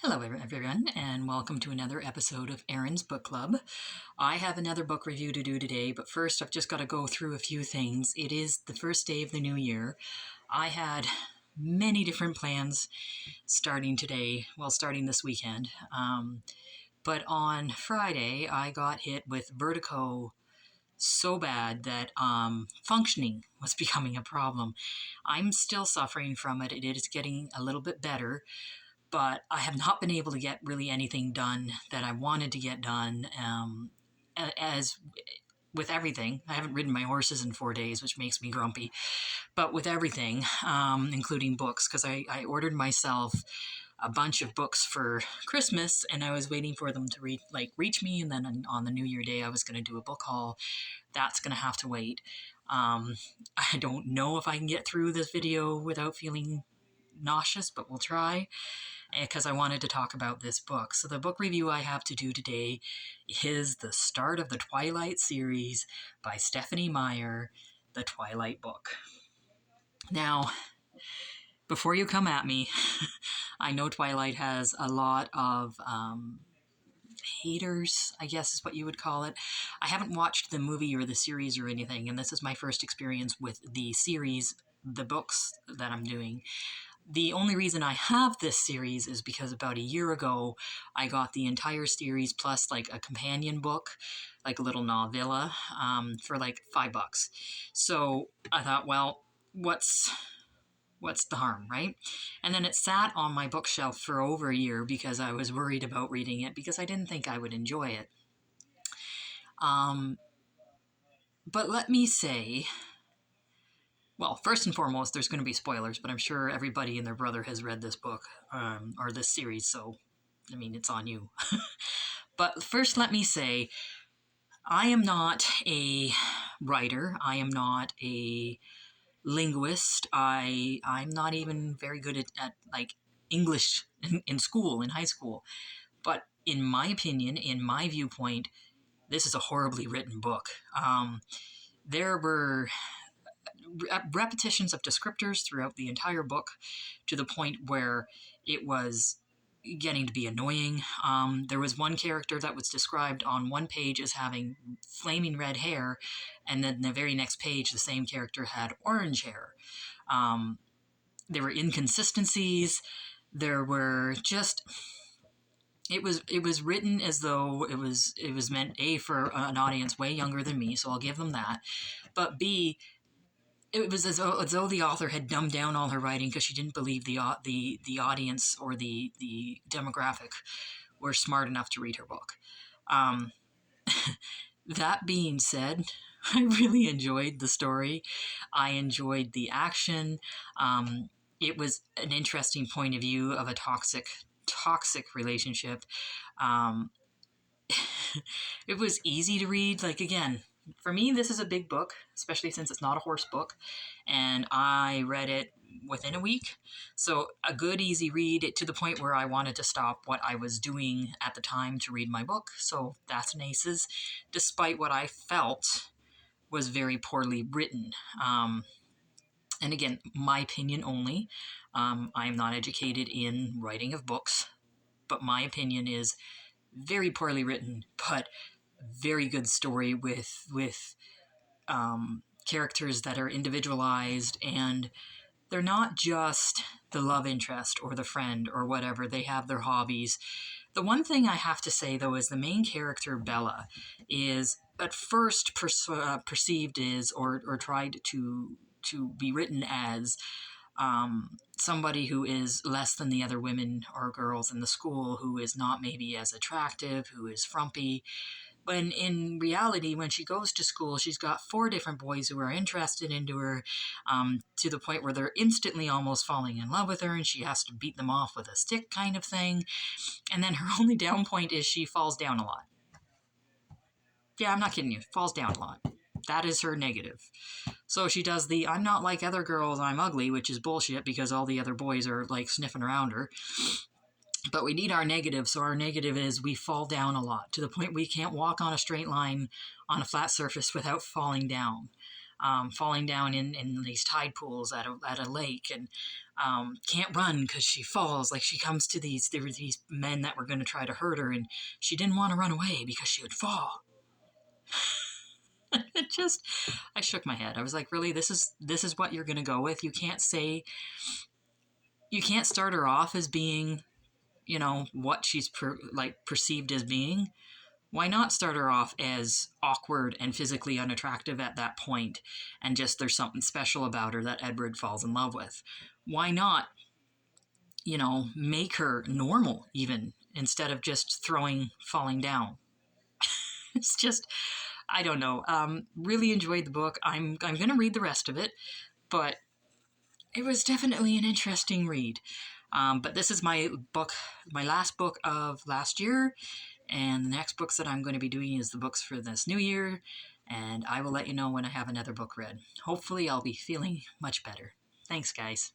Hello, everyone, and welcome to another episode of Erin's Book Club. I have another book review to do today, but first I've just got to go through a few things. It is the first day of the new year. I had many different plans starting this weekend. But on Friday, I got hit with vertigo so bad that functioning was becoming a problem. I'm still suffering from it. It is getting a little bit better, but I have not been able to get really anything done that I wanted to get done. As with everything, I haven't ridden my horses in 4 days, which makes me grumpy. But with everything, including books, because I ordered myself a bunch of books for Christmas, and I was waiting for them to reach me, and then on the New Year Day, I was going to do a book haul. That's going to have to wait. I don't know if I can get through this video without feeling nauseous, but we'll try, because I wanted to talk about this book. So the book review I have to do today is the start of the Twilight series by Stephenie Meyer, the Twilight book. Now, before you come at me, I know Twilight has a lot of haters, I guess is what you would call it. I haven't watched the movie or the series or anything, and this is my first experience with the series, the books that I'm doing. The only reason I have this series is because about a year ago, I got the entire series plus like a companion book, like a little novella, for like $5. So I thought, well, what's the harm, right? And then it sat on my bookshelf for over a year because I was worried about reading it because I didn't think I would enjoy it. But let me say, well, first and foremost, there's going to be spoilers, but I'm sure everybody and their brother has read this book, or this series, so, I mean, it's on you. But first, let me say, I am not a writer. I am not a linguist. I'm not even very good at like, English in school, in high school. But in my opinion, in my viewpoint, this is a horribly written book. There were repetitions of descriptors throughout the entire book to the point where it was getting to be annoying. There was one character that was described on one page as having flaming red hair, and then the very next page, the same character had orange hair. There were inconsistencies. There were just... It was written as though it was meant, A, for an audience way younger than me, so I'll give them that, but B, it was as though the author had dumbed down all her writing because she didn't believe the audience or the demographic were smart enough to read her book. That being said, I really enjoyed the story. I enjoyed the action. It was an interesting point of view of a toxic relationship. It was easy to read. Like, again, for me, this is a big book, especially since it's not a horse book, and I read it within a week. So a good, easy read to the point where I wanted to stop what I was doing at the time to read my book. So that's an aces, despite what I felt was very poorly written. And again, my opinion only. I am not educated in writing of books, but my opinion is very poorly written, but very good story with characters that are individualized, and they're not just the love interest or the friend or whatever. They have their hobbies. The one thing I have to say, though, is the main character, Bella, is at first perceived as or tried to be written as somebody who is less than the other women or girls in the school, who is not maybe as attractive, who is frumpy. When in reality, when she goes to school, she's got 4 different boys who are interested into her, to the point where they're instantly almost falling in love with her, and she has to beat them off with a stick kind of thing. And then her only down point is she falls down a lot. Yeah, I'm not kidding you. Falls down a lot. That is her negative. So she does the, I'm not like other girls, I'm ugly, which is bullshit because all the other boys are like sniffing around her. But we need our negative, so our negative is we fall down a lot to the point we can't walk on a straight line on a flat surface without falling down. falling down in these tide pools at a lake, and can't run because she falls. Like, she comes to there were these men that were going to try to hurt her, and she didn't want to run away because she would fall. It just, I shook my head. I was like, really, this is what you're going to go with? You can't start her off as being, what she's perceived as being. Why not start her off as awkward and physically unattractive at that point, and just there's something special about her that Edward falls in love with? Why not, make her normal even, instead of just falling down? It's just, I don't know. Really enjoyed the book. I'm going to read the rest of it, but it was definitely an interesting read. But this is my last book of last year, and the next books that I'm going to be doing is the books for this new year, and I will let you know when I have another book read. Hopefully I'll be feeling much better. Thanks, guys.